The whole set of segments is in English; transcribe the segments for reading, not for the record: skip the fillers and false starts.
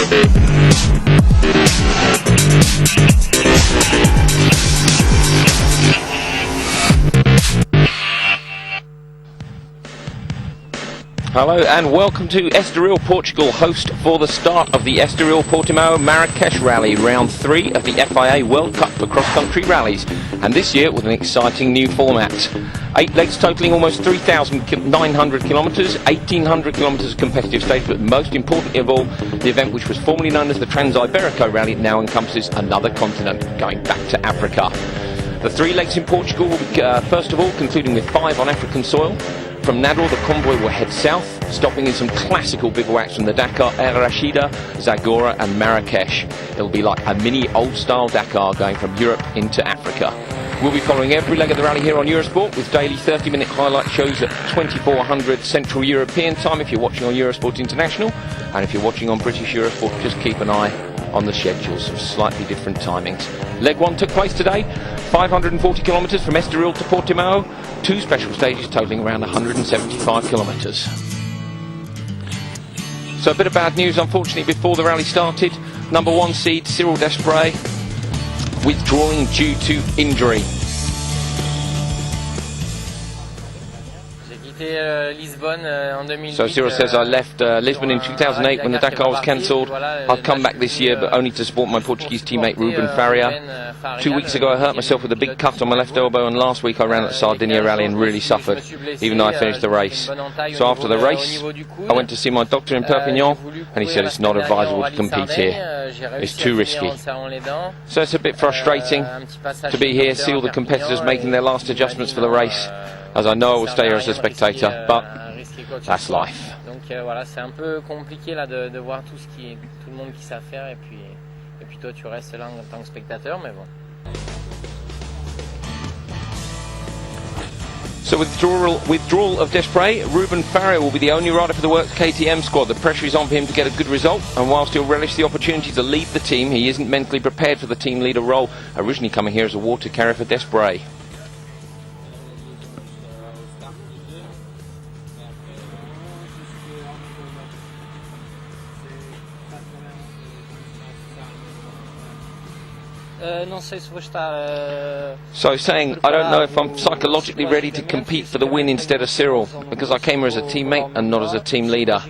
Hello and welcome to Estoril, Portugal, host for the start of the Estoril Portimão Marraquexe Rally, round 3 of the FIA World Cup for cross-country rallies, and this year with an exciting new format. 8 legs totalling almost 3,900 kilometres, 1,800 kilometres competitive stage, but most importantly of all, the event which was formerly known as the Trans-Iberico Rally now encompasses another continent, going back to Africa. The 3 legs in Portugal will be, first of all, concluding with 5 on African soil. From Nador, the convoy will head south, stopping in some classical bivouacs from the Dakar, El Rashida, Zagora and Marrakesh. It'll be like a mini old-style Dakar going from Europe into Africa. We'll be following every leg of the rally here on Eurosport with daily 30-minute highlight shows at 2400 Central European time if you're watching on Eurosport International, and if you're watching on British Eurosport, just keep an eye on the schedules, some slightly different timings. Leg 1 took place today, 540 kilometres from Estoril to Portimão, 2 special stages totalling around 175 kilometres. So a bit of bad news, unfortunately, before the rally started. Number 1 seed Cyril Desprez withdrawing due to injury. So Cyril says, I left Lisbon in 2008 when the Dakar was cancelled. I've come back this year, but only to support my Portuguese teammate Ruben Faria. 2 weeks ago I hurt myself with a big cut on my left elbow, and last week I ran at the Sardinia Rally and really suffered, even though I finished the race. So after the race, I went to see my doctor in Perpignan, and he said it's not advisable to compete here. It's too risky. So it's a bit frustrating to be here, see all the competitors making their last adjustments for the race, as I know I will stay here as a spectator, but that's life. Donc voilà, c'est un peu compliqué là de voir tout le monde qui sait faire et puis toi tu restes là en tant que spectateur, mais bon. So withdrawal of Desprez, Ruben Faria will be the only rider for the Works KTM squad. The pressure is on for him to get a good result, and whilst he'll relish the opportunity to lead the team, he isn't mentally prepared for the team leader role, originally coming here as a water carrier for Desprez. So saying, I don't know if I'm psychologically ready to compete for the win instead of Cyril, because I came here as a teammate and not as a team leader.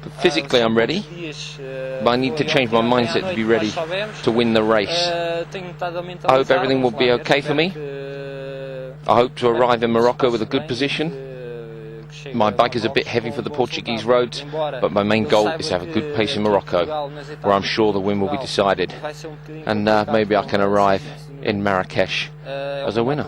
But physically I'm ready, but I need to change my mindset to be ready to win the race. I hope everything will be okay for me. I hope to arrive in Morocco with a good position. My bike is a bit heavy for the Portuguese roads, but my main goal is to have a good pace in Morocco, where I'm sure the win will be decided, and maybe I can arrive in Marrakesh as a winner.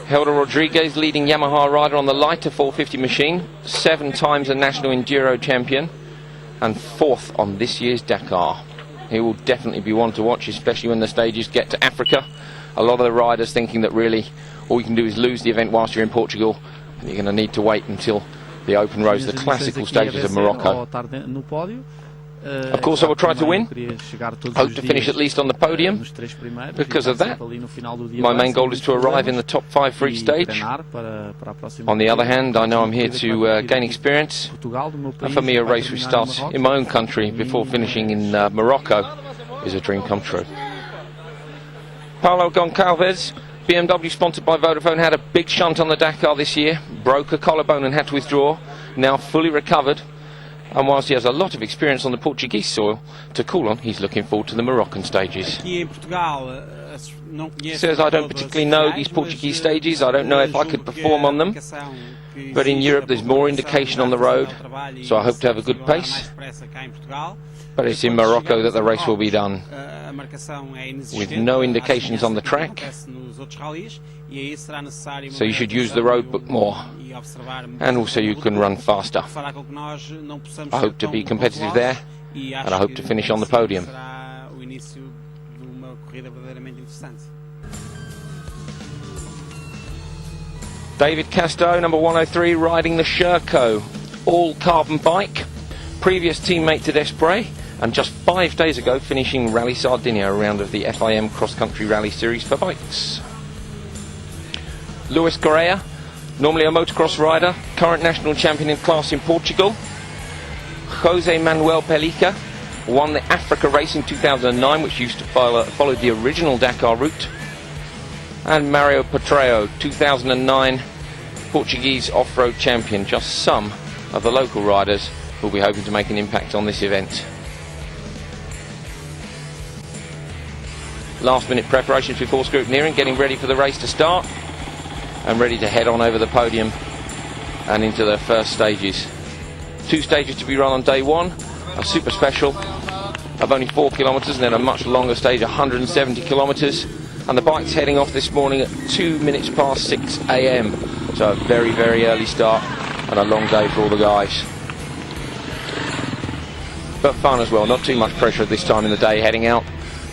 Helder Rodriguez, leading Yamaha rider on the lighter 450 machine, 7 times a national enduro champion, and 4th on this year's Dakar. He will definitely be one to watch, especially when the stages get to Africa. A lot of the riders thinking that really all you can do is lose the event whilst you're in Portugal, and you're going to need to wait until the open roads, the classical stages of Morocco. Of course I will try to win, hope to finish at least on the podium. Because of that, my main goal is to arrive in the top 5 for each stage. On the other hand, I know I'm here to gain experience, and for me a race which starts in my own country before finishing in Morocco is a dream come true. Paulo Goncalves, BMW sponsored by Vodafone, had a big shunt on the Dakar this year, broke a collarbone and had to withdraw, now fully recovered. And whilst he has a lot of experience on the Portuguese soil to call on, he's looking forward to the Moroccan stages. He says, I don't particularly know these Portuguese stages, I don't know if I could perform on them, but in Europe there's more indication on the road, so I hope to have a good pace. But it's in Morocco that the race will be done, with no indications on the track, so you should use the road book more, and also you can run faster. I hope to be competitive there, and I hope to finish on the podium. David Casto, number 103, riding the Sherco all-carbon bike, previous teammate to Desprez, and just 5 days ago finishing Rally Sardinia, a round of the FIM Cross Country Rally Series for bikes. Luis Correa, normally a motocross rider, current national champion in class in Portugal. Jose Manuel Pelica won the Africa race in 2009, which used to follow the original Dakar route. And Mario Petreo, 2009 Portuguese off-road champion. Just some of the local riders who will be hoping to make an impact on this event. Last minute preparations before scrutineering, getting ready for the race to start and ready to head on over the podium and into the first stages. 2 stages to be run on day 1, a super special of only 4 kilometres and then a much longer stage, 170 kilometres, and the bike's heading off this morning at 2 minutes past 6 AM, so a very, very early start and a long day for all the guys, but fun as well. Not too much pressure at this time in the day, heading out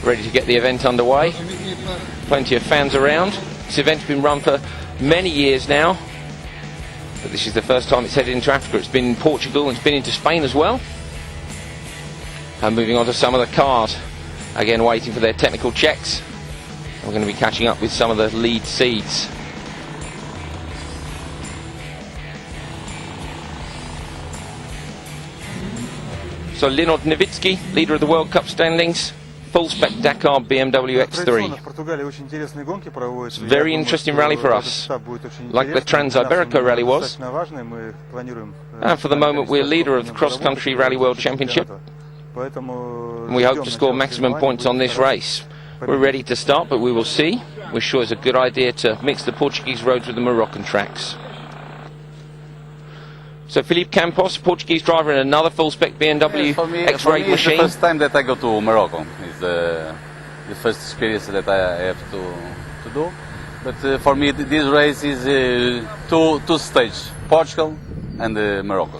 ready to get the event underway. Plenty of fans around. This event's been run for many years now, but this is the first time it's headed into Africa. It's been in Portugal and it's been into Spain as well. And moving on to some of the cars, again waiting for their technical checks. We're going to be catching up with some of the lead seeds. So Linod Novitsky, leader of the World Cup standings, full spec Dakar BMW X3. It's a very interesting rally for us, like the Trans-Iberico rally was. And for the moment we're leader of the Cross Country Rally World Championship. And we hope to score maximum points on this race. We're ready to start, but we will see. We're sure it's a good idea to mix the Portuguese roads with the Moroccan tracks. So Felipe Campos, Portuguese driver in another full-spec BMW X-Raid machine. It's the first time that I go to Morocco. It's the first experience that I have to do. But for me, this race is two stages, Portugal and Morocco.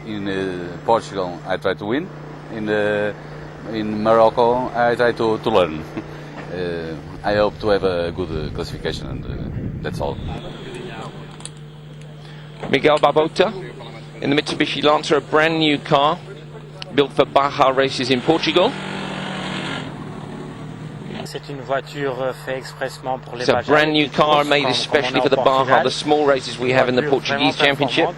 In Portugal, I try to win. In Morocco, I try to learn. I hope to have a good classification, and that's all. Miguel Barbota in the Mitsubishi Lancer, a brand new car built for Baja races in Portugal. It's a brand new car made especially for the Baja, the small races we have in the Portuguese Championship.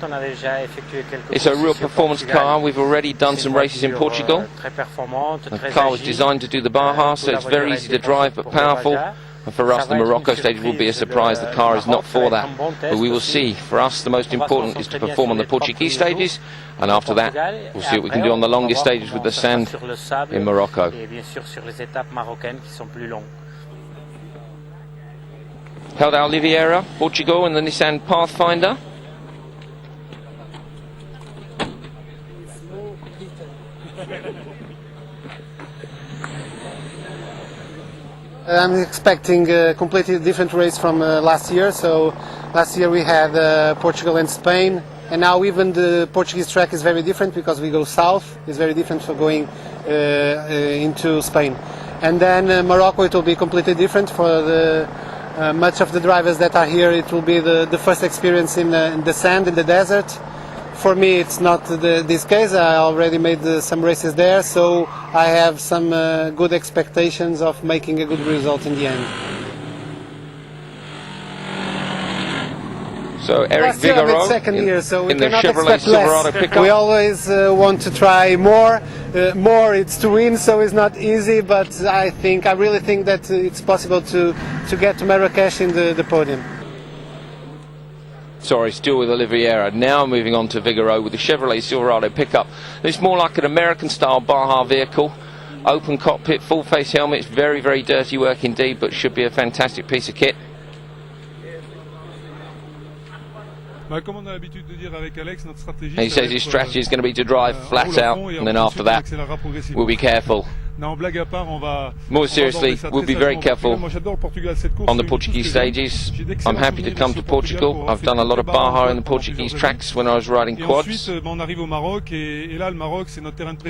It's a real performance car. We've already done some races in Portugal. The car was designed to do the Baja, so it's very easy to drive but powerful. And for us, the Morocco stage will be a surprise. The car is not for that, but we will see. For us, the most important is to perform on the Portuguese stages, and after that, we'll see what we can do on the longest stages with the sand in Morocco. Helder Oliveira, Portugal, in the Nissan Pathfinder. I'm expecting a completely different race from last year. So last year we had Portugal and Spain, and now even the Portuguese track is very different because we go south. It's very different for going into Spain. And then Morocco, it will be completely different for the much of the drivers that are here. It will be the first experience in the sand, in the desert. For me, it's not this case. I already made some races there, so I have some good expectations of making a good result in the end. So Eric Vigaro second year, so we in the cannot Chevrolet expect less. Silverado pickup. We always want to try more. More, it's to win, so it's not easy. But I really think that it's possible to get to Marrakesh in the podium. Sorry, still with Oliveira. Now moving on to Vigaro with the Chevrolet Silverado pickup. It's more like an American-style Baja vehicle. Open cockpit, full-face helmet. It's very, very dirty work indeed, but should be a fantastic piece of kit. And he says his strategy is going to be to drive flat out, and then after that, we'll be careful. More seriously, we'll be very careful on the Portuguese stages. I'm happy to come to Portugal. I've done a lot of Baja in the Portuguese tracks when I was riding quads. The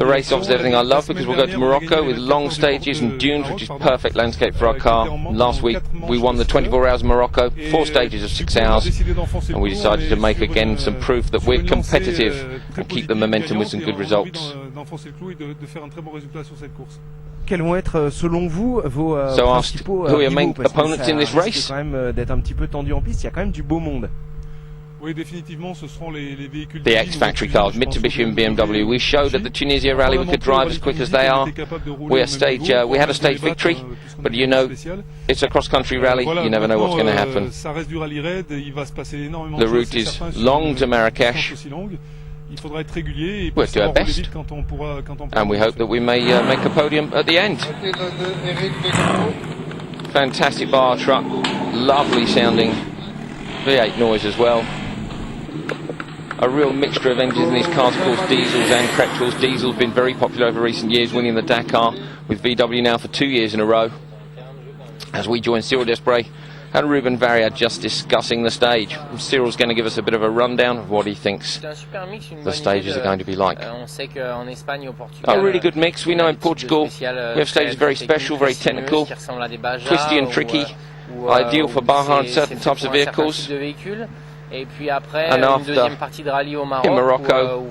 race offers everything I love because we'll go to Morocco with long stages and dunes, which is perfect landscape for our car. Last week we won the 24 hours of Morocco, 4 stages of 6 hours, and we decided to make again some proof that we're competitive and keep the momentum with some good results. d'enfoncer le clou et de faire un très bon résultat sur cette course. Quels vont être, selon vous, vos principaux who are your main rivaux, parce que opponents ça in this risque race? quand même d'être un petit peu tendu en piste. Il y a quand même du beau monde. Oui, définitivement, ce seront les véhicules. The ex-factory cars, Mitsubishi and BMW. We showed at the Tunisia rally we could drive as quick as they are. We had a stage victory, but you know, it's a cross-country rally. You never know what's going to happen. Ça reste du rallye raid. Il va se passer énormément The route is long to Marrakesh. Il faudra être régulier et We'll do our best, and we hope that we may make a podium at the end. Fantastic bar truck, lovely sounding V8 noise as well. A real mixture of engines in these cars, of course, diesels and petrols. Diesel's been very popular over recent years, winning the Dakar with VW now for 2 years in a row. As we join Cyril Desprez and Ruben Varrier just discussing the stage. Cyril's going to give us a bit of a rundown of what he thinks the stages are going to be like. A really good mix. We know in Portugal we have stages very special, very technical, twisty and tricky, ideal for Baja and certain types of vehicles. And after, in Morocco,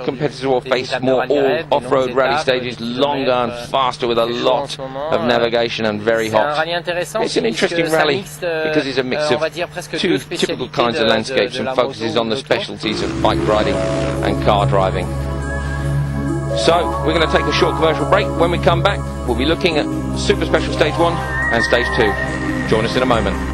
competitors will face more off-road rally stages, longer and faster with a lot of navigation and very hot. It's an interesting rally because it's a mix of two typical kinds of landscapes and focuses on the specialties of bike riding and car driving. So, we're going to take a short commercial break. When we come back, we'll be looking at Super Special Stage 1 and Stage 2. Join us in a moment.